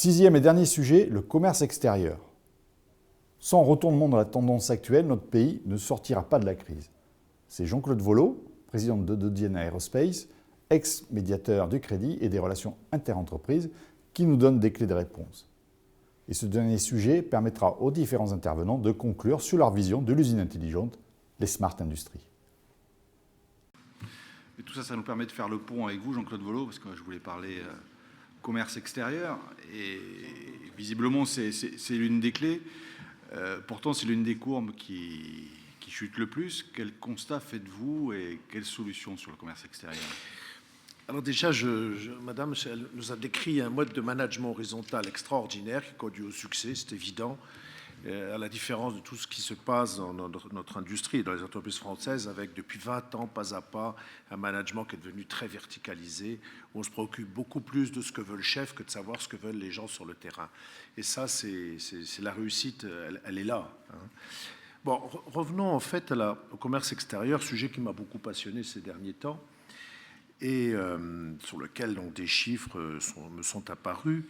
Sixième et dernier sujet, le commerce extérieur. Sans retournement dans la tendance actuelle, notre pays ne sortira pas de la crise. C'est Jean-Claude Vollot, président de Dodiana Aerospace, ex-médiateur du crédit et des relations interentreprises, qui nous donne des clés de réponse. Et ce dernier sujet permettra aux différents intervenants de conclure sur leur vision de l'usine intelligente, les Smart Industries. Et tout ça, ça nous permet de faire le pont avec vous, Jean-Claude Vollot, parce que je voulais parler commerce extérieur. Et visiblement, c'est l'une des clés. Pourtant, c'est l'une des courbes qui chute le plus. Quel constat faites-vous et quelles solutions sur le commerce extérieur? Alors déjà, Madame, elle nous a décrit un mode de management horizontal extraordinaire qui conduit au succès, c'est évident, à la différence de tout ce qui se passe dans notre industrie et dans les entreprises françaises, avec depuis 20 ans, pas à pas, un management qui est devenu très verticalisé, où on se préoccupe beaucoup plus de ce que veut le chef que de savoir ce que veulent les gens sur le terrain. Et ça, c'est la réussite, elle est là. Hein. Bon, revenons en fait au commerce extérieur, sujet qui m'a beaucoup passionné ces derniers temps, et sur lequel donc, des chiffres me sont apparus.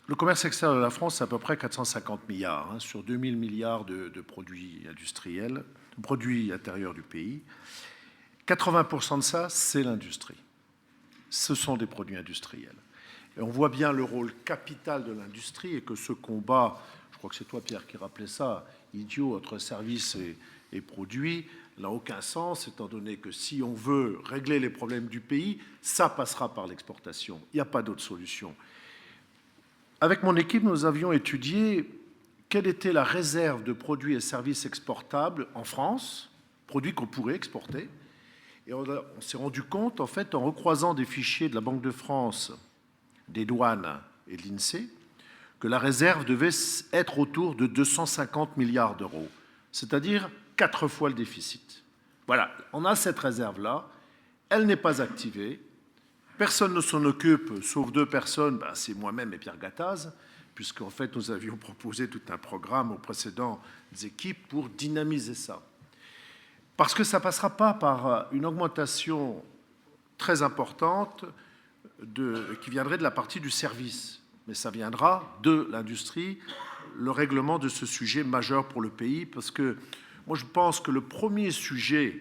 Le commerce extérieur de la France, c'est à peu près 450 milliards, hein, sur 2000 milliards de produits industriels, de produits intérieurs du pays. 80% de ça, c'est l'industrie. Ce sont des produits industriels. Et on voit bien le rôle capital de l'industrie et que ce combat, je crois que c'est toi Pierre qui rappelait ça, idiot entre services et produits, n'a aucun sens, étant donné que si on veut régler les problèmes du pays, ça passera par l'exportation. Il n'y a pas d'autre solution. Avec mon équipe, nous avions étudié quelle était la réserve de produits et services exportables en France, produits qu'on pourrait exporter. Et on s'est rendu compte, en fait, en recroisant des fichiers de la Banque de France, des douanes et de l'INSEE, que la réserve devait être autour de 250 milliards d'euros, c'est-à-dire 4 fois le déficit. Voilà, on a cette réserve-là, elle n'est pas activée, personne ne s'en occupe, sauf 2 personnes, c'est moi-même et Pierre Gattaz, puisqu'en fait nous avions proposé tout un programme aux précédentes équipes pour dynamiser ça. Parce que ça ne passera pas par une augmentation très importante qui viendrait de la partie du service, mais ça viendra de l'industrie, le règlement de ce sujet majeur pour le pays, parce que moi je pense que le premier sujet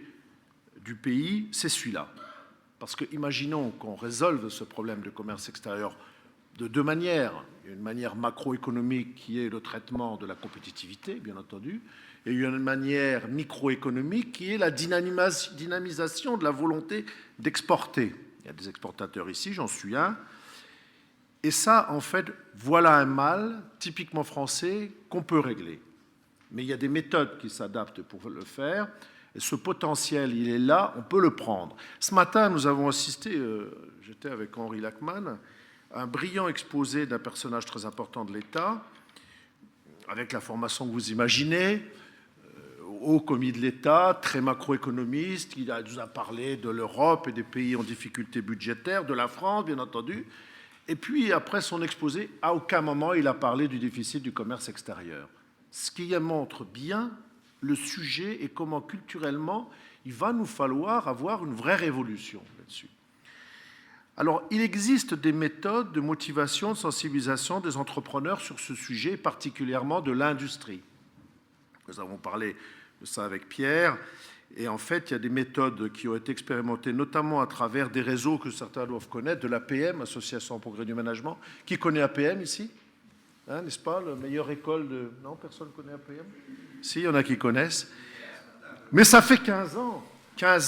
du pays, c'est celui-là. Parce que imaginons qu'on résolve ce problème de commerce extérieur de 2 manières. Une manière macroéconomique qui est le traitement de la compétitivité, bien entendu, et une manière microéconomique qui est la dynamisation de la volonté d'exporter. Il y a des exportateurs ici, j'en suis un. Et ça, en fait, voilà un mal typiquement français qu'on peut régler. Mais il y a des méthodes qui s'adaptent pour le faire. Et ce potentiel, il est là, on peut le prendre. Ce matin, nous avons assisté, j'étais avec Henri Lachmann, à un brillant exposé d'un personnage très important de l'État, avec la formation que vous imaginez, haut commis de l'État, très macroéconomiste, il nous a parlé de l'Europe et des pays en difficulté budgétaire, de la France, bien entendu. Et puis, après son exposé, à aucun moment il a parlé du déficit du commerce extérieur. Ce qui montre bien le sujet et comment culturellement il va nous falloir avoir une vraie révolution là-dessus. Alors, il existe des méthodes de motivation, de sensibilisation des entrepreneurs sur ce sujet, particulièrement de l'industrie. Nous avons parlé de ça avec Pierre. Et en fait, il y a des méthodes qui ont été expérimentées, notamment à travers des réseaux que certains doivent connaître, de l'APM, Association en Progrès du Management. Qui connaît APM ici? Hein, n'est-ce pas, la meilleure école de... Non, personne ne connaît APM? Si, il y en a qui connaissent. Mais ça fait 15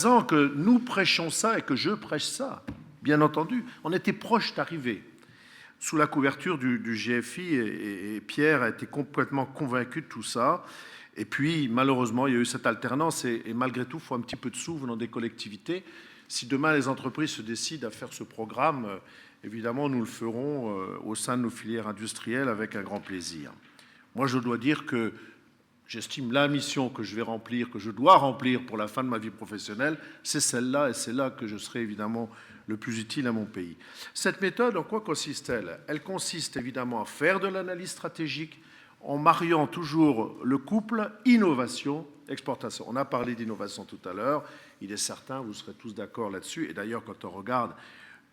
ans que nous prêchons ça et que je prêche ça, bien entendu. On était proche d'arriver sous la couverture du GFI et Pierre a été complètement convaincu de tout ça. Et puis, malheureusement, il y a eu cette alternance et malgré tout, il faut un petit peu de sous venant des collectivités. Si demain, les entreprises se décident à faire ce programme, évidemment, nous le ferons au sein de nos filières industrielles avec un grand plaisir. Moi, je dois dire que j'estime la mission que je vais remplir, que je dois remplir pour la fin de ma vie professionnelle, c'est celle-là et c'est là que je serai évidemment le plus utile à mon pays. Cette méthode, en quoi consiste-t-elle? Elle consiste évidemment à faire de l'analyse stratégique, en mariant toujours le couple innovation-exportation. On a parlé d'innovation tout à l'heure, il est certain, vous serez tous d'accord là-dessus, et d'ailleurs quand on regarde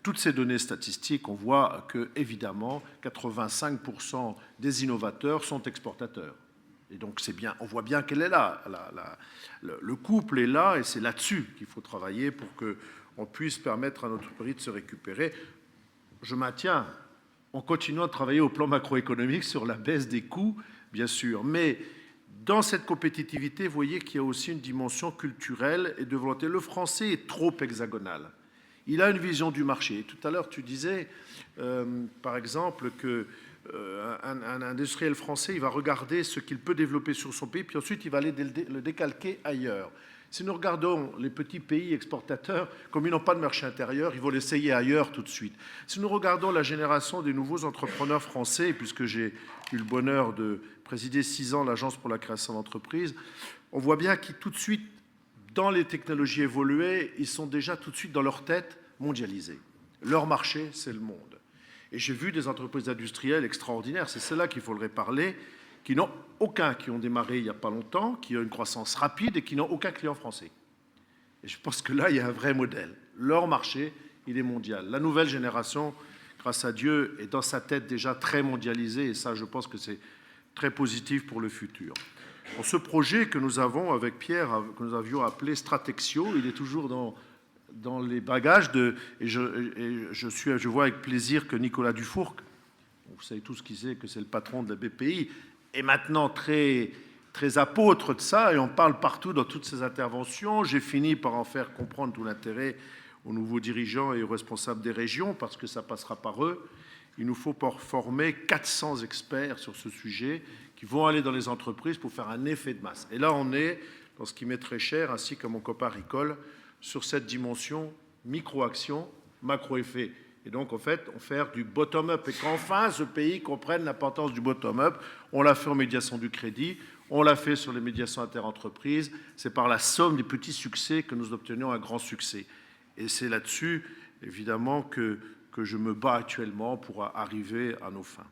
toutes ces données statistiques, on voit que, évidemment, 85% des innovateurs sont exportateurs. Et donc, c'est bien, on voit bien qu'elle est là. Le couple est là, et c'est là-dessus qu'il faut travailler pour qu'on puisse permettre à notre pays de se récupérer. Je maintiens, en continuant de travailler au plan macroéconomique sur la baisse des coûts, bien sûr, mais dans cette compétitivité, vous voyez qu'il y a aussi une dimension culturelle et de volonté. Le français est trop hexagonal. Il a une vision du marché. Tout à l'heure, tu disais, par exemple, qu'un industriel français, il va regarder ce qu'il peut développer sur son pays, puis ensuite, il va aller le décalquer ailleurs. Si nous regardons les petits pays exportateurs, comme ils n'ont pas de marché intérieur, ils vont l'essayer ailleurs tout de suite. Si nous regardons la génération des nouveaux entrepreneurs français, puisque j'ai eu le bonheur de présider 6 ans l'Agence pour la création d'entreprises, on voit bien qu'ils tout de suite, dans les technologies évoluées, ils sont déjà tout de suite dans leur tête mondialisés. Leur marché, c'est le monde. Et j'ai vu des entreprises industrielles extraordinaires, c'est celles-là qu'il faudrait parler, qui n'ont aucun, qui ont démarré il n'y a pas longtemps, qui ont une croissance rapide et qui n'ont aucun client français. Et je pense que là, il y a un vrai modèle. Leur marché, il est mondial. La nouvelle génération, grâce à Dieu, est dans sa tête déjà très mondialisée, et ça, je pense que c'est très positif pour le futur. Bon, ce projet que nous avons avec Pierre, que nous avions appelé Stratexio, il est toujours dans les bagages et je vois avec plaisir que Nicolas Dufourcq, vous savez tous qui c'est, que c'est le patron de la BPI, est maintenant très, très apôtre de ça, et on parle partout dans toutes ses interventions. J'ai fini par en faire comprendre tout l'intérêt aux nouveaux dirigeants et aux responsables des régions, parce que ça passera par eux. Il nous faut former 400 experts sur ce sujet qui vont aller dans les entreprises pour faire un effet de masse. Et là, on est, dans ce qui m'est très cher, ainsi que mon copain Ricole, sur cette dimension micro-action, macro-effet. Et donc, en fait, on fait du bottom-up. Et qu'enfin, ce pays comprenne l'importance du bottom-up. On l'a fait en médiation du crédit, on l'a fait sur les médiations interentreprises. C'est par la somme des petits succès que nous obtenions un grand succès. Et c'est là-dessus, évidemment, que je me bats actuellement pour arriver à nos fins.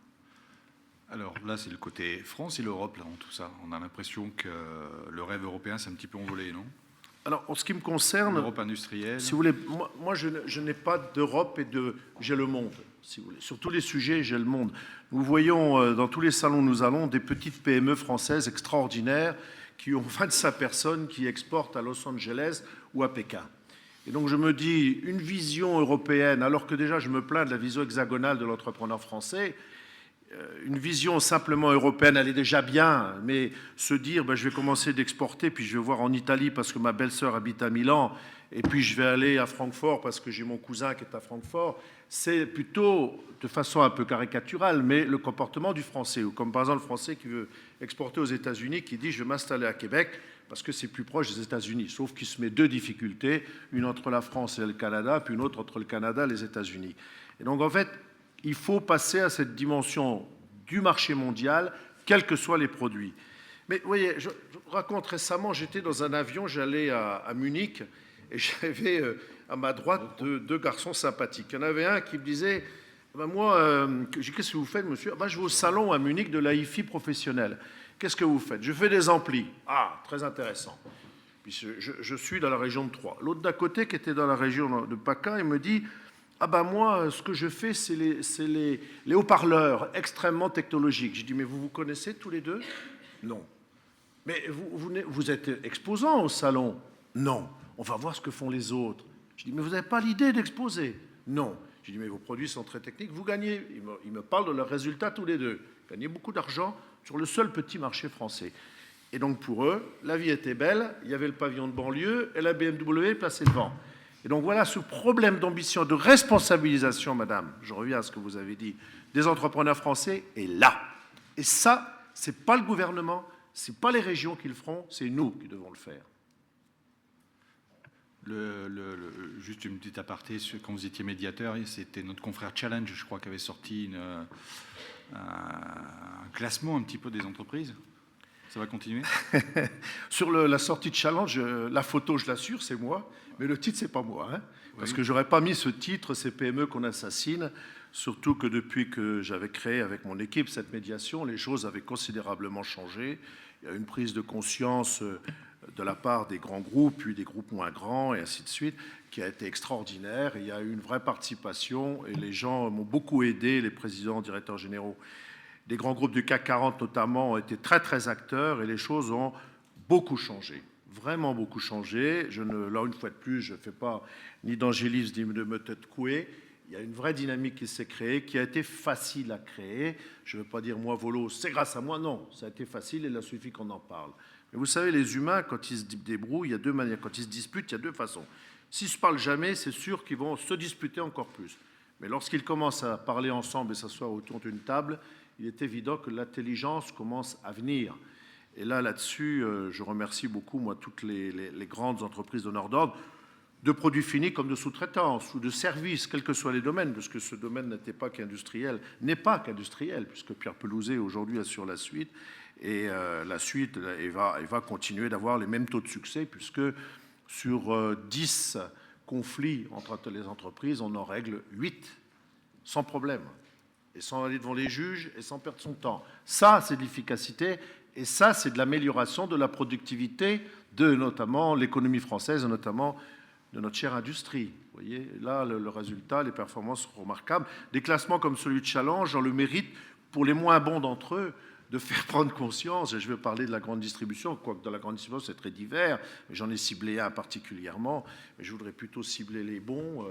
Alors là, c'est le côté France et l'Europe, là, en tout ça. On a l'impression que le rêve européen s'est un petit peu envolé, non? Alors, en ce qui me concerne, l'Europe industrielle. Si vous voulez, moi je n'ai pas d'Europe et j'ai le monde, si vous voulez. Sur tous les sujets, j'ai le monde. Nous voyons dans tous les salons où nous allons des petites PME françaises extraordinaires qui ont 25 personnes qui exportent à Los Angeles ou à Pékin. Et donc je me dis, une vision européenne, alors que déjà je me plains de la vision hexagonale de l'entrepreneur français, une vision simplement européenne, elle est déjà bien, mais se dire, je vais commencer d'exporter, puis je vais voir en Italie parce que ma belle-sœur habite à Milan, et puis je vais aller à Francfort parce que j'ai mon cousin qui est à Francfort, c'est plutôt, de façon un peu caricaturale, mais le comportement du Français, ou comme par exemple le Français qui veut exporter aux États-Unis, qui dit, je vais m'installer à Québec parce que c'est plus proche des États-Unis, sauf qu'il se met deux difficultés, une entre la France et le Canada, puis une autre entre le Canada et les États-Unis. Et donc en fait, il faut passer à cette dimension du marché mondial, quels que soient les produits. Mais vous voyez, je raconte récemment, j'étais dans un avion, j'allais à Munich, et j'avais à ma droite deux garçons sympathiques. Il y en avait un qui me disait, moi, qu'est-ce que vous faites, monsieur? Je vais au salon à Munich de la hi-fi professionnelle. Qu'est-ce que vous faites? Je fais des amplis. Ah, très intéressant. Puis je suis dans la région de Troyes. L'autre d'à côté, qui était dans la région de PACA, il me dit, moi, ce que je fais, c'est les haut-parleurs extrêmement technologiques. Je dis, mais vous vous connaissez tous les deux? Non. Mais vous êtes exposant au salon? Non. On va voir ce que font les autres. Je dis, mais vous n'avez pas l'idée d'exposer? Non. Je dis, mais vos produits sont très techniques. Vous gagnez, ils me parlent de leurs résultats tous les deux. Vous gagnez beaucoup d'argent sur le seul petit marché français. Et donc pour eux, la vie était belle, il y avait le pavillon de banlieue et la BMW placée devant. Et donc voilà, ce problème d'ambition, de responsabilisation, madame, je reviens à ce que vous avez dit, des entrepreneurs français est là. Et ça, ce n'est pas le gouvernement, ce n'est pas les régions qui le feront, c'est nous qui devons le faire. Juste une petite aparté, quand vous étiez médiateur, c'était notre confrère Challenge, je crois, qui avait sorti un classement un petit peu des entreprises. Ça va continuer? Sur la sortie de Challenge, la photo, je l'assure, c'est moi, mais le titre, c'est pas moi. Parce que j'aurais pas mis ce titre, ces PME qu'on assassine, surtout que depuis que j'avais créé avec mon équipe cette médiation, les choses avaient considérablement changé. Il y a une prise de conscience de la part des grands groupes, puis des groupes moins grands, et ainsi de suite, qui a été extraordinaire. Il y a eu une vraie participation, et les gens m'ont beaucoup aidé, les présidents, directeurs généraux des grands groupes du CAC 40 notamment ont été très très acteurs, et les choses ont beaucoup changé, vraiment beaucoup changé. Là, une fois de plus, je ne fais pas ni d'angélisme ni de me tête couée. Il y a une vraie dynamique qui s'est créée, qui a été facile à créer. Je ne veux pas dire, moi, Volo, c'est grâce à moi. Non, ça a été facile et il a suffi qu'on en parle. Mais vous savez, les humains, quand ils se débrouillent, il y a deux manières. Quand ils se disputent, il y a deux façons. S'ils ne se parlent jamais, c'est sûr qu'ils vont se disputer encore plus. Mais lorsqu'ils commencent à parler ensemble et s'asseoir autour d'une table, il est évident que l'intelligence commence à venir. Et là-dessus, je remercie beaucoup, moi, toutes les grandes entreprises donneurs d'ordre, de produits finis comme de sous-traitance ou de services, quels que soient les domaines, parce que ce domaine n'est pas qu'industriel, puisque Pierre Pelouzet aujourd'hui assure la suite, et la suite va continuer d'avoir les mêmes taux de succès, puisque sur 10 conflits entre les entreprises, on en règle 8 sans problème, et sans aller devant les juges et sans perdre son temps. Ça, c'est de l'efficacité, et ça, c'est de l'amélioration de la productivité de notamment l'économie française, et notamment de notre chère industrie. Vous voyez, là, le résultat, les performances sont remarquables. Des classements comme celui de Challenge ont le mérite, pour les moins bons d'entre eux, de faire prendre conscience, et je vais parler de la grande distribution, quoique dans la grande distribution, c'est très divers, mais j'en ai ciblé un particulièrement, mais je voudrais plutôt cibler les bons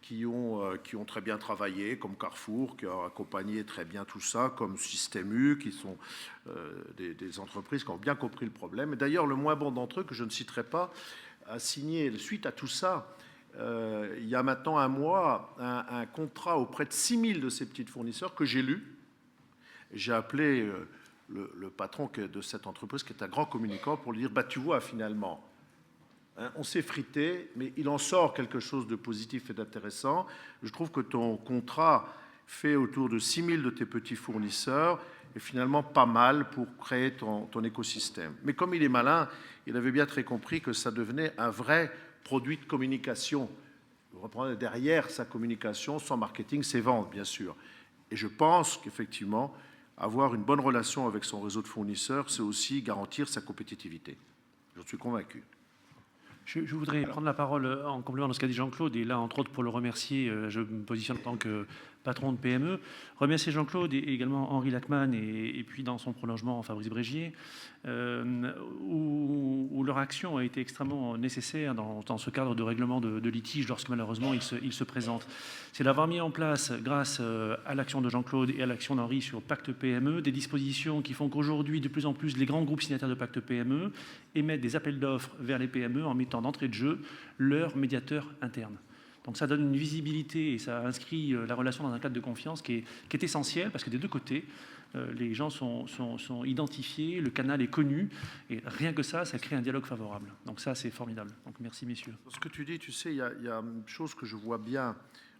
qui ont très bien travaillé, comme Carrefour, qui a accompagné très bien tout ça, comme Système U, qui sont des entreprises qui ont bien compris le problème. Et d'ailleurs, le moins bon d'entre eux, que je ne citerai pas, a signé, suite à tout ça, il y a maintenant un mois, un contrat auprès de 6000 de ces petits fournisseurs que j'ai lu. J'ai appelé le patron de cette entreprise, qui est un grand communicant, pour lui dire, tu vois, finalement, hein, on s'est frité, mais il en sort quelque chose de positif et d'intéressant. Je trouve que ton contrat fait autour de 6000 de tes petits fournisseurs est finalement pas mal pour créer ton écosystème. Mais comme il est malin, il avait bien très compris que ça devenait un vrai produit de communication. Reprendre derrière sa communication, son marketing, ses ventes, bien sûr. Et je pense qu'effectivement, avoir une bonne relation avec son réseau de fournisseurs, c'est aussi garantir sa compétitivité. J'en suis convaincu. Je voudrais prendre la parole en complément de ce qu'a dit Jean-Claude, et là, entre autres, pour le remercier, je me positionne en tant que patron de PME. Remercier Jean-Claude et également Henri Lachmann, et puis dans son prolongement, Fabrice Brégier, où leur action a été extrêmement nécessaire dans ce cadre de règlement de litige, lorsque malheureusement il se présente. C'est d'avoir mis en place, grâce à l'action de Jean-Claude et à l'action d'Henri sur Pacte PME, des dispositions qui font qu'aujourd'hui, de plus en plus, les grands groupes signataires de Pacte PME émettent des appels d'offres vers les PME en mettant d'entrée de jeu leur médiateur interne. Donc ça donne une visibilité et ça inscrit la relation dans un cadre de confiance qui est essentiel, parce que des deux côtés, les gens sont identifiés, le canal est connu, et rien que ça crée un dialogue favorable. Donc ça, c'est formidable. Donc merci, messieurs. Ce que tu dis, tu sais, il y a une chose que je vois bien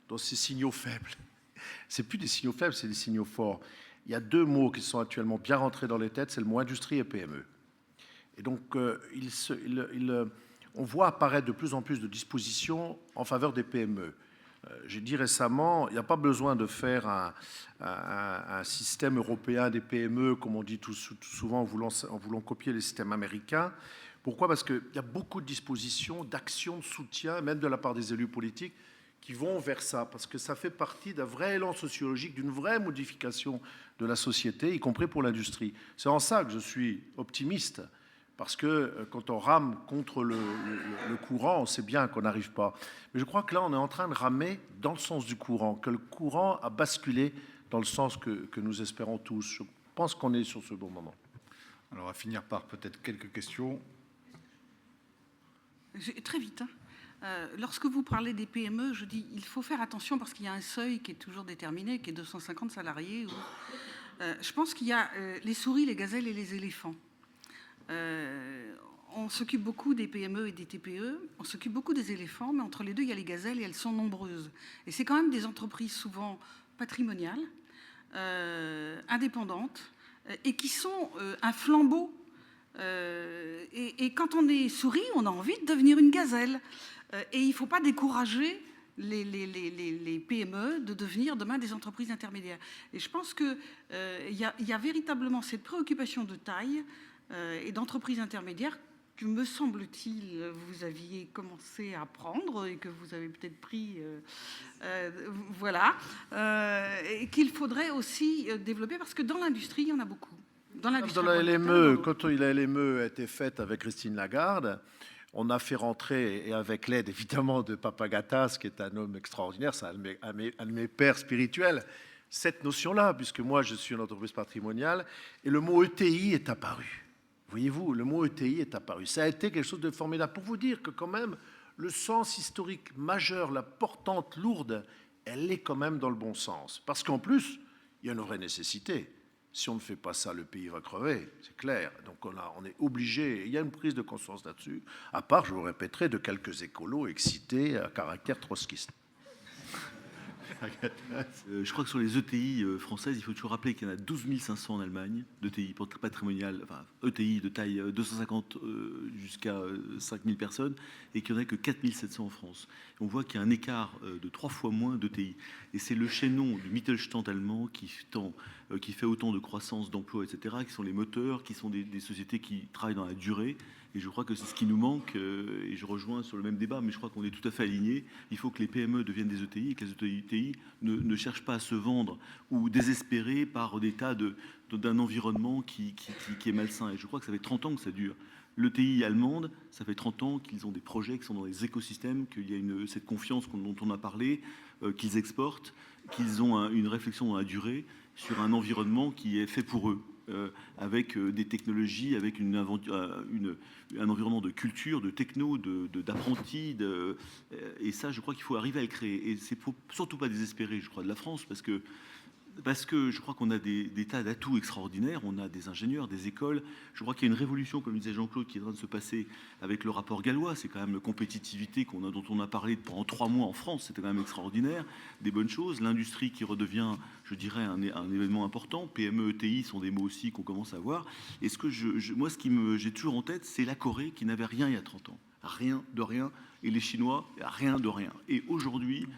dans ces signaux faibles. C'est plus des signaux faibles, c'est des signaux forts. Il y a deux mots qui sont actuellement bien rentrés dans les têtes, c'est le mot industrie et PME. Et donc, on voit apparaître de plus en plus de dispositions en faveur des PME. J'ai dit récemment, il n'y a pas besoin de faire un système européen des PME, comme on dit tout souvent en voulant copier les systèmes américains. Pourquoi ? Parce qu'il y a beaucoup de dispositions, d'actions, de soutien, même de la part des élus politiques, qui vont vers ça, parce que ça fait partie d'un vrai élan sociologique, d'une vraie modification de la société, y compris pour l'industrie. C'est en ça que je suis optimiste. Parce que quand on rame contre le courant, on sait bien qu'on n'arrive pas. Mais je crois que là, on est en train de ramer dans le sens du courant, que le courant a basculé dans le sens que nous espérons tous. Je pense qu'on est sur ce bon moment. Alors, on va finir par peut-être quelques questions. Très vite. Lorsque vous parlez des PME, je dis il faut faire attention parce qu'il y a un seuil qui est toujours déterminé, qui est 250 salariés. Je pense qu'il y a les souris, les gazelles et les éléphants. On s'occupe beaucoup des PME et des TPE, on s'occupe beaucoup des éléphants, mais entre les deux, il y a les gazelles et elles sont nombreuses. Et c'est quand même des entreprises souvent patrimoniales, indépendantes, et qui sont un flambeau. Et quand on est souris, on a envie de devenir une gazelle. Et il ne faut pas décourager les PME de devenir demain des entreprises intermédiaires. Et je pense qu'il y a véritablement cette préoccupation de taille et d'entreprises intermédiaires que, me semble-t-il, vous aviez commencé à prendre et que vous avez peut-être pris, voilà, et qu'il faudrait aussi développer, parce que dans l'industrie, il y en a beaucoup. Dans la LME, quand la LME a été faite avec Christine Lagarde, on a fait rentrer, et avec l'aide évidemment de Papagatas, qui est un homme extraordinaire, c'est un de mes pères spirituels, cette notion-là, puisque moi je suis une entreprise patrimoniale, et le mot ETI est apparu. Voyez-vous, le mot ETI est apparu. Ça a été quelque chose de formidable pour vous dire que quand même, le sens historique majeur, la portante lourde, elle est quand même dans le bon sens. Parce qu'en plus, il y a une vraie nécessité. Si on ne fait pas ça, le pays va crever, c'est clair. Donc on est obligé, il y a une prise de conscience là-dessus, à part, je vous répéterai, de quelques écolos excités à caractère trotskiste. Je crois que sur les ETI françaises, il faut toujours rappeler qu'il y en a 12 500 en Allemagne, d'ETI patrimoniales, enfin ETI de taille 250 jusqu'à 5 000 personnes, et qu'il n'y en a que 4 700 en France. Et on voit qu'il y a un écart de 3 fois moins d'ETI. Et c'est le chaînon du Mittelstand allemand qui fait autant de croissance, d'emplois, etc., qui sont les moteurs, qui sont des sociétés qui travaillent dans la durée. Et je crois que c'est ce qui nous manque, et je rejoins sur le même débat, mais je crois qu'on est tout à fait alignés. Il faut que les PME deviennent des ETI et que les ETI ne cherchent pas à se vendre ou désespérer par des tas d'un environnement qui est malsain. Et je crois que ça fait 30 ans que ça dure. L'ETI allemande, ça fait 30 ans qu'ils ont des projets qui sont dans les écosystèmes, qu'il y a cette confiance dont on a parlé, qu'ils exportent, qu'ils ont une réflexion dans la durée sur un environnement qui est fait pour eux. Avec des technologies, avec un environnement de culture, de techno, d'apprentis. Et ça, je crois qu'il faut arriver à le créer. Et c'est faut surtout pas désespérer, je crois, de la France, parce que je crois qu'on a des tas d'atouts extraordinaires. On a des ingénieurs, des écoles. Je crois qu'il y a une révolution, comme disait Jean-Claude, qui est en train de se passer avec le rapport Gallois. C'est quand même la compétitivité dont on a parlé pendant 3 mois en France. C'était quand même extraordinaire. Des bonnes choses. L'industrie qui redevient, je dirais, un événement important. PME, ETI sont des mots aussi qu'on commence à voir. Et moi, j'ai toujours en tête, c'est la Corée qui n'avait rien il y a 30 ans. Rien de rien. Et les Chinois, rien de rien. Et aujourd'hui...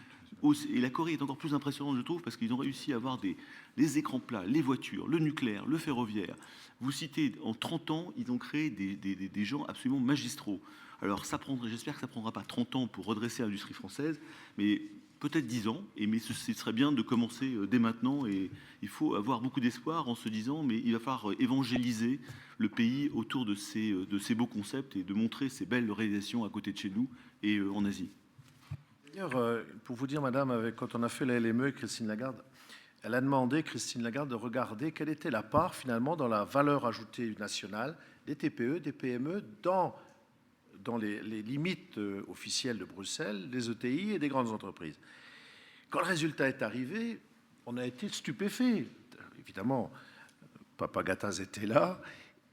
Et la Corée est encore plus impressionnante, je trouve, parce qu'ils ont réussi à avoir les écrans plats, les voitures, le nucléaire, le ferroviaire. Vous citez, en 30 ans, ils ont créé des gens absolument magistraux. Alors, j'espère que ça ne prendra pas 30 ans pour redresser l'industrie française, mais peut-être 10 ans. Mais ce serait bien de commencer dès maintenant. Et il faut avoir beaucoup d'espoir en se disant, mais il va falloir évangéliser le pays autour de ces beaux concepts et de montrer ces belles réalisations à côté de chez nous et en Asie. D'ailleurs, pour vous dire, madame, quand on a fait la LME, Christine Lagarde, elle a demandé, Christine Lagarde, de regarder quelle était la part, finalement, dans la valeur ajoutée nationale des TPE, des PME, dans les limites officielles de Bruxelles, des ETI et des grandes entreprises. Quand le résultat est arrivé, on a été stupéfait. Évidemment, Papagatas était là.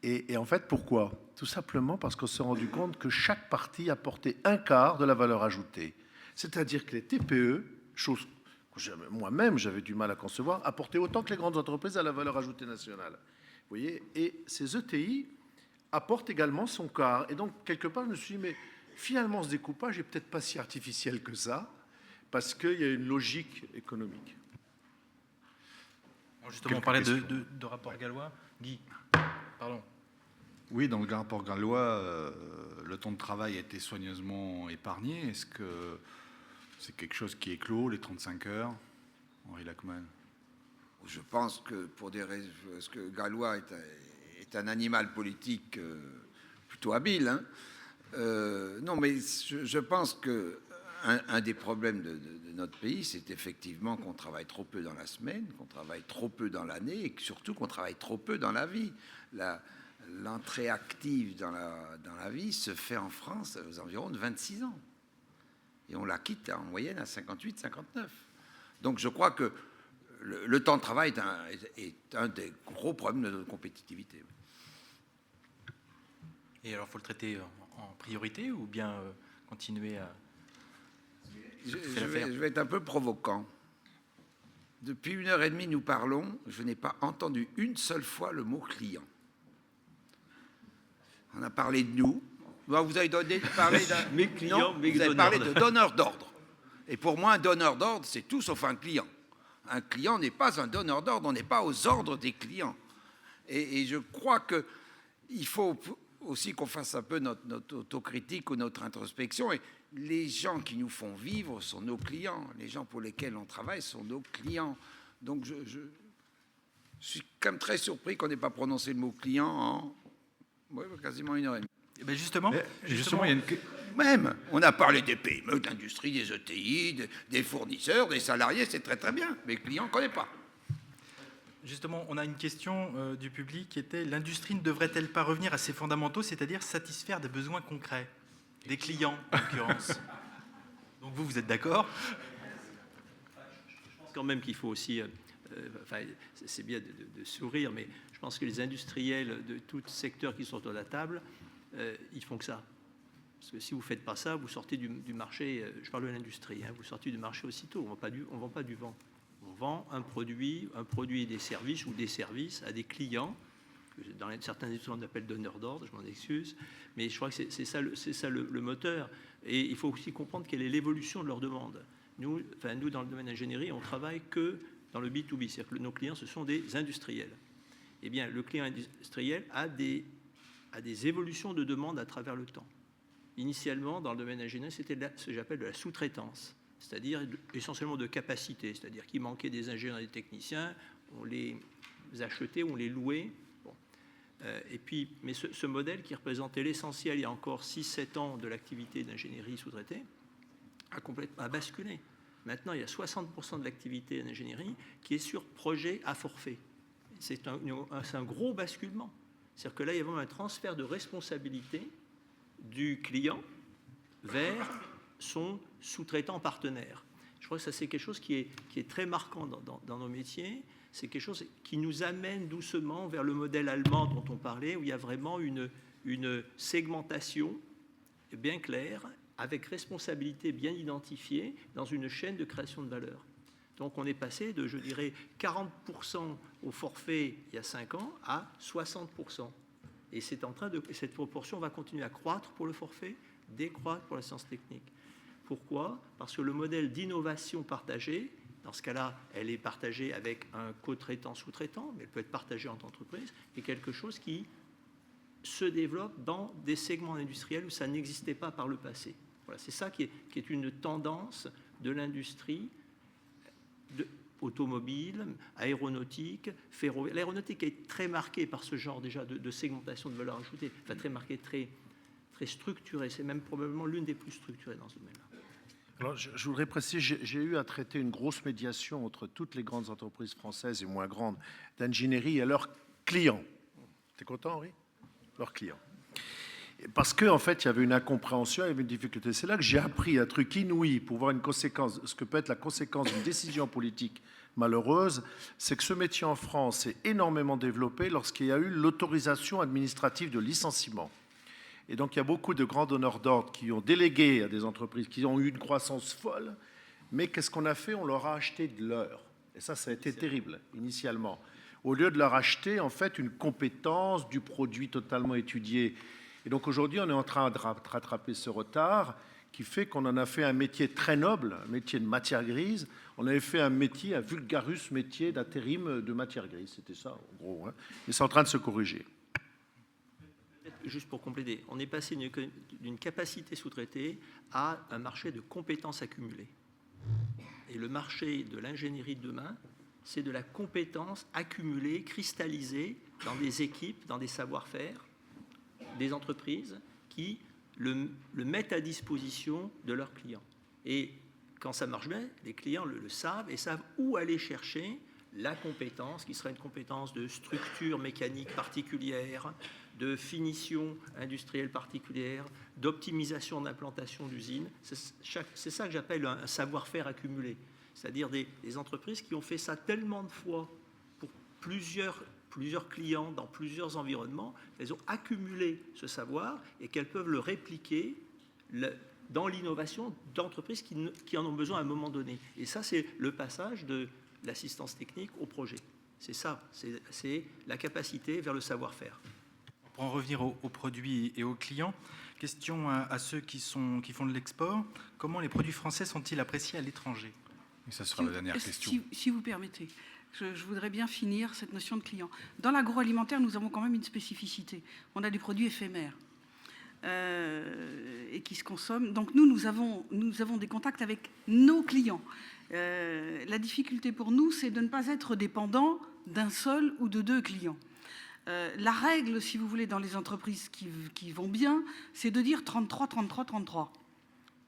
Et en fait, pourquoi? Tout simplement parce qu'on s'est rendu compte que chaque partie apportait un quart de la valeur ajoutée. C'est-à-dire que les TPE, chose que moi-même j'avais du mal à concevoir, apportaient autant que les grandes entreprises à la valeur ajoutée nationale. Vous voyez? Et ces ETI apportent également son quart. Et donc, quelque part, je me suis dit, mais finalement, ce découpage n'est peut-être pas si artificiel que ça, parce qu'il y a une logique économique. Alors justement, on parlait de rapport Gallois. Guy, pardon. Oui, dans le rapport Gallois, le temps de travail a été soigneusement épargné. Est-ce que c'est quelque chose qui est clos, les 35 heures, Henri Lachmann? Je pense que pour des raisons, parce que Gallois est un animal politique plutôt habile. Hein. Non, mais je pense que un des problèmes de notre pays, c'est effectivement qu'on travaille trop peu dans la semaine, qu'on travaille trop peu dans l'année, et surtout qu'on travaille trop peu dans la vie. L'entrée active dans la vie se fait en France aux environs de 26 ans. Et on la quitte en moyenne à 58, 59. Donc je crois que le temps de travail est un des gros problèmes de notre compétitivité. Et alors, il faut le traiter en priorité ou bien continuer à... Je vais être un peu provoquant. Depuis 1h30, nous parlons, je n'ai pas entendu une seule fois le mot client. On a parlé de nous. Vous avez parlé d'un... Mes clients, non, vous avez parlé de donneur d'ordre. Et pour moi, un donneur d'ordre, c'est tout sauf un client. Un client n'est pas un donneur d'ordre, on n'est pas aux ordres des clients. Et je crois qu'il faut aussi qu'on fasse un peu notre autocritique ou notre introspection. Et les gens qui nous font vivre sont nos clients. Les gens pour lesquels on travaille sont nos clients. Donc je suis quand même très surpris qu'on n'ait pas prononcé le mot client en quasiment 1 heure et demie. Eh ben justement, Justement, il y a une... Même, on a parlé des PME, de l'industrie, des ETI, des fournisseurs, des salariés, c'est très très bien. Mais les clients, on ne connaît pas. Justement, on a une question du public qui était: l'industrie ne devrait-elle pas revenir à ses fondamentaux, c'est-à-dire satisfaire des besoins concrets des clients, en l'occurrence? Donc vous êtes d'accord? Je pense quand même qu'il faut aussi, c'est bien de sourire, mais je pense que les industriels de tout secteur qui sont autour de la table, ils font que ça. Parce que si vous ne faites pas ça, vous sortez du marché, je parle de l'industrie, vous sortez du marché aussitôt, on ne vend pas du vent. On vend un produit et des services, ou des services à des clients, que dans certains études on appelle donneurs d'ordre, je m'en excuse, mais je crois que c'est ça le moteur. Et il faut aussi comprendre quelle est l'évolution de leur demande. Nous, dans le domaine d'ingénierie, on travaille que dans le B2B, c'est-à-dire que nos clients, ce sont des industriels. Eh bien, le client industriel a des évolutions de demande à travers le temps. Initialement, dans le domaine ingénieur, c'était ce que j'appelle de la sous-traitance, c'est-à-dire essentiellement de capacité, c'est-à-dire qu'il manquait des ingénieurs et des techniciens, on les achetait, on les louait. Bon. Mais ce modèle qui représentait l'essentiel il y a encore 6-7 ans de l'activité d'ingénierie sous-traitée a basculé. Maintenant, il y a 60% de l'activité d'ingénierie qui est sur projet à forfait. C'est un gros basculement. C'est-à-dire que là, il y a vraiment un transfert de responsabilité du client vers son sous-traitant partenaire. Je crois que ça, c'est quelque chose qui est très marquant dans nos métiers. C'est quelque chose qui nous amène doucement vers le modèle allemand dont on parlait, où il y a vraiment une segmentation bien claire, avec responsabilité bien identifiée, dans une chaîne de création de valeur. Donc on est passé de, je dirais, 40% au forfait il y a 5 ans à 60%. Et cette proportion va continuer à croître pour le forfait, décroître pour la science technique. Pourquoi? Parce que le modèle d'innovation partagée, dans ce cas-là, elle est partagée avec un co-traitant, sous-traitant, mais elle peut être partagée entre entreprises, est quelque chose qui se développe dans des segments industriels où ça n'existait pas par le passé. Voilà, c'est ça qui est une tendance de l'industrie automobile, aéronautique, ferroviaire. L'aéronautique est très marquée par ce genre déjà de segmentation de valeur ajoutée, enfin très marquée, très structurée. C'est même probablement l'une des plus structurées dans ce domaine-là. Alors, je voudrais préciser, j'ai eu à traiter une grosse médiation entre toutes les grandes entreprises françaises et moins grandes d'ingénierie et leurs clients. T'es content, Henri? Leurs clients. Parce qu'en fait, il y avait une incompréhension, il y avait une difficulté. C'est là que j'ai appris un truc inouï pour voir une conséquence, ce que peut être la conséquence d'une décision politique malheureuse, c'est que ce métier en France s'est énormément développé lorsqu'il y a eu l'autorisation administrative de licenciement. Et donc, il y a beaucoup de grands donneurs d'ordre qui ont délégué à des entreprises qui ont eu une croissance folle, mais qu'est-ce qu'on a fait? On leur a acheté de l'heure. Et ça a été terrible, initialement. Au lieu de leur acheter, en fait, une compétence, du produit totalement étudié. Et donc, aujourd'hui, on est en train de rattraper ce retard qui fait qu'on en a fait un métier très noble, un métier de matière grise. On avait fait un métier, un vulgarus métier d'intérim de matière grise. C'était ça, en gros. Mais c'est en train de se corriger. Juste pour compléter, on est passé d'une capacité sous-traitée à un marché de compétences accumulées. Et le marché de l'ingénierie de demain, c'est de la compétence accumulée, cristallisée dans des équipes, dans des savoir-faire, des entreprises qui le mettent à disposition de leurs clients. Et quand ça marche bien, les clients le savent et savent où aller chercher la compétence, qui sera une compétence de structure mécanique particulière, de finition industrielle particulière, d'optimisation d'implantation d'usines. C'est ça que j'appelle un savoir-faire accumulé. C'est-à-dire des entreprises qui ont fait ça tellement de fois pour plusieurs clients dans plusieurs environnements, elles ont accumulé ce savoir et qu'elles peuvent le répliquer dans l'innovation d'entreprises qui en ont besoin à un moment donné. Et ça, c'est le passage de l'assistance technique au projet. C'est ça, c'est la capacité vers le savoir-faire. Pour en revenir aux produits et aux clients, question à ceux qui font de l'export. Comment les produits français sont-ils appréciés à l'étranger? Et ça sera la dernière question. Si vous permettez, je voudrais bien finir cette notion de client. Dans l'agroalimentaire, nous avons quand même une spécificité. On a des produits éphémères et qui se consomment. Donc nous avons des contacts avec nos clients. La difficulté pour nous, c'est de ne pas être dépendant d'un seul ou de deux clients. La règle, si vous voulez, dans les entreprises qui vont bien, c'est de dire 33, 33, 33.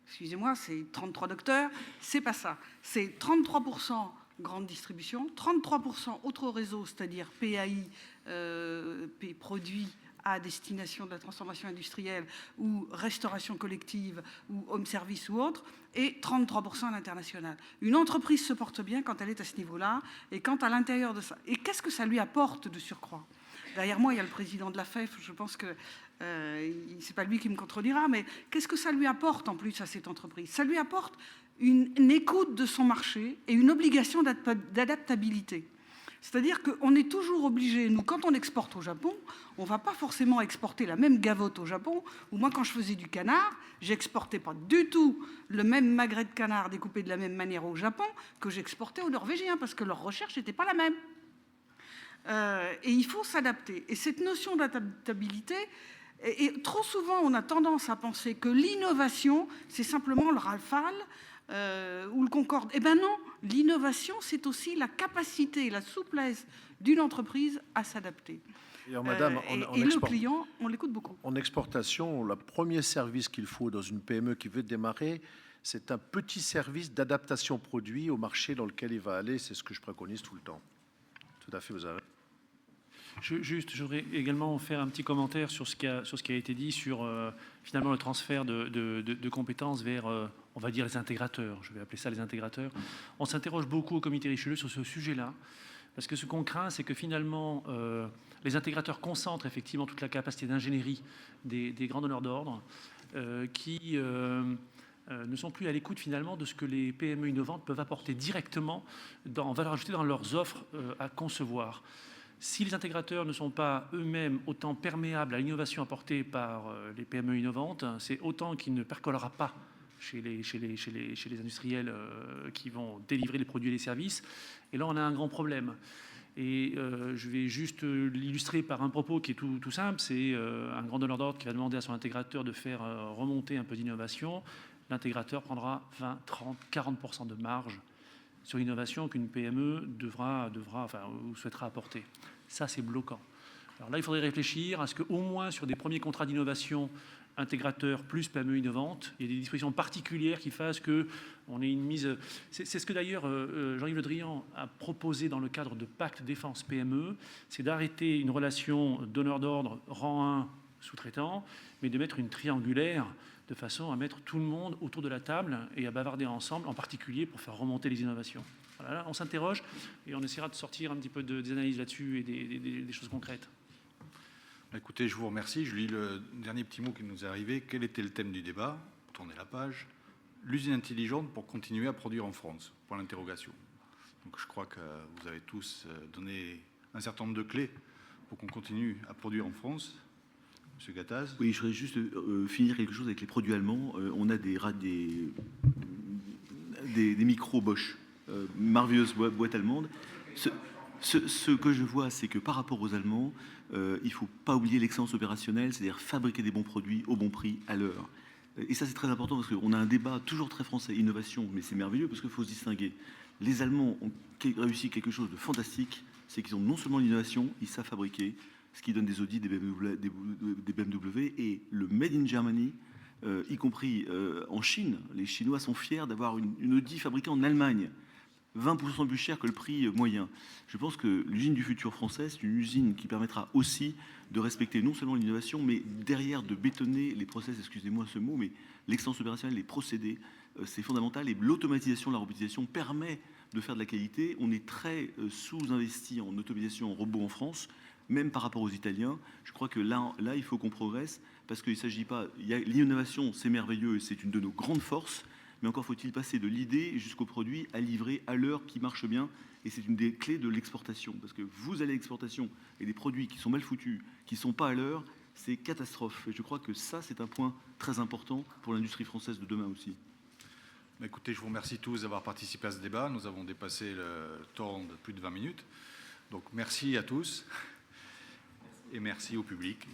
Excusez-moi, c'est 33 docteurs, c'est pas ça. C'est 33% grande distribution, 33% autres réseaux, c'est-à-dire PAI, produits à destination de la transformation industrielle ou restauration collective ou home service ou autre, et 33% à l'international. Une entreprise se porte bien quand elle est à ce niveau-là et quand à l'intérieur de ça. Et qu'est-ce que ça lui apporte de surcroît ? Derrière moi, il y a le président de la FEF, je pense que c'est pas lui qui me contredira, mais qu'est-ce que ça lui apporte en plus à cette entreprise ? Ça lui apporte une écoute de son marché et une obligation d'adaptabilité. C'est-à-dire qu'on est toujours obligé, nous, quand on exporte au Japon, on ne va pas forcément exporter la même gavotte au Japon, ou moi, quand je faisais du canard, j'exportais pas du tout le même magret de canard découpé de la même manière au Japon que j'exportais aux Norvégiens, parce que leur recherche n'était pas la même. Et il faut s'adapter. Et cette notion d'adaptabilité, et trop souvent, on a tendance à penser que l'innovation, c'est simplement le Rafale ou le Concorde. Eh bien non, l'innovation, c'est aussi la capacité, la souplesse d'une entreprise à s'adapter. Alors, madame, et le client, on l'écoute beaucoup. En exportation, le premier service qu'il faut dans une PME qui veut démarrer, c'est un petit service d'adaptation produit au marché dans lequel il va aller. C'est ce que je préconise tout le temps. Tout à fait, vous avez. Je voudrais également faire un petit commentaire sur ce qui a été dit sur finalement le transfert de compétences vers, on va dire, les intégrateurs. Je vais appeler ça les intégrateurs. On s'interroge beaucoup au comité Richelieu sur ce sujet-là, parce que ce qu'on craint, c'est que finalement, les intégrateurs concentrent effectivement toute la capacité d'ingénierie des grands donneurs d'ordre qui ne sont plus à l'écoute finalement de ce que les PME innovantes peuvent apporter directement en valeur ajoutée dans leurs offres à concevoir. Si les intégrateurs ne sont pas eux-mêmes autant perméables à l'innovation apportée par les PME innovantes, c'est autant qu'il ne percolera pas chez les industriels qui vont délivrer les produits et les services. Et là, on a un grand problème. Et je vais juste l'illustrer par un propos qui est tout simple. C'est un grand donneur d'ordre qui va demander à son intégrateur de faire remonter un peu d'innovation. L'intégrateur prendra 20, 30, 40% de marge sur l'innovation qu'une PME devra ou souhaitera apporter. Ça, c'est bloquant. Alors là, il faudrait réfléchir à ce qu'au moins sur des premiers contrats d'innovation, intégrateur plus PME innovante, il y a des dispositions particulières qui fassent qu'on ait une mise... C'est ce que d'ailleurs Jean-Yves Le Drian a proposé dans le cadre de Pacte Défense PME, c'est d'arrêter une relation donneur d'ordre rang 1 sous-traitant, mais de mettre une triangulaire de façon à mettre tout le monde autour de la table et à bavarder ensemble, en particulier pour faire remonter les innovations. Voilà, là, on s'interroge et on essaiera de sortir un petit peu des analyses là-dessus et des choses concrètes. Écoutez, je vous remercie. Je lis le dernier petit mot qui nous est arrivé. Quel était le thème du débat ? Tournez la page. L'usine intelligente pour continuer à produire en France. Point d'interrogation. Donc je crois que vous avez tous donné un certain nombre de clés pour qu'on continue à produire en France. Monsieur Gattaz. Oui, je voudrais juste finir quelque chose avec les produits allemands. On a des micros Bosch, merveilleuse boîte allemande. Ce que je vois, c'est que par rapport aux Allemands, il ne faut pas oublier l'excellence opérationnelle, c'est-à-dire fabriquer des bons produits au bon prix, à l'heure. Et ça, c'est très important parce qu'on a un débat toujours très français, innovation, mais c'est merveilleux parce qu'il faut se distinguer. Les Allemands ont réussi quelque chose de fantastique, c'est qu'ils ont non seulement l'innovation, ils savent fabriquer, ce qui donne des Audi, des BMW, et le Made in Germany, y compris en Chine. Les Chinois sont fiers d'avoir une Audi fabriquée en Allemagne, 20% plus cher que le prix moyen. Je pense que l'usine du futur français, c'est une usine qui permettra aussi de respecter non seulement l'innovation, mais derrière de bétonner les process, excusez-moi ce mot, mais l'excellence opérationnelle, les procédés, c'est fondamental. Et l'automatisation, la robotisation permet de faire de la qualité. On est très sous-investi en automatisation, en robots en France, même par rapport aux Italiens. Je crois que là il faut qu'on progresse, parce qu'il ne s'agit pas... L'innovation, c'est merveilleux et c'est une de nos grandes forces, mais encore faut-il passer de l'idée jusqu'au produit à livrer à l'heure qui marche bien. Et c'est une des clés de l'exportation. Parce que vous allez à l'exportation et des produits qui sont mal foutus, qui ne sont pas à l'heure, c'est catastrophe. Et je crois que ça, c'est un point très important pour l'industrie française de demain aussi. Écoutez, je vous remercie tous d'avoir participé à ce débat. Nous avons dépassé le temps de plus de 20 minutes. Donc merci à tous et merci au public.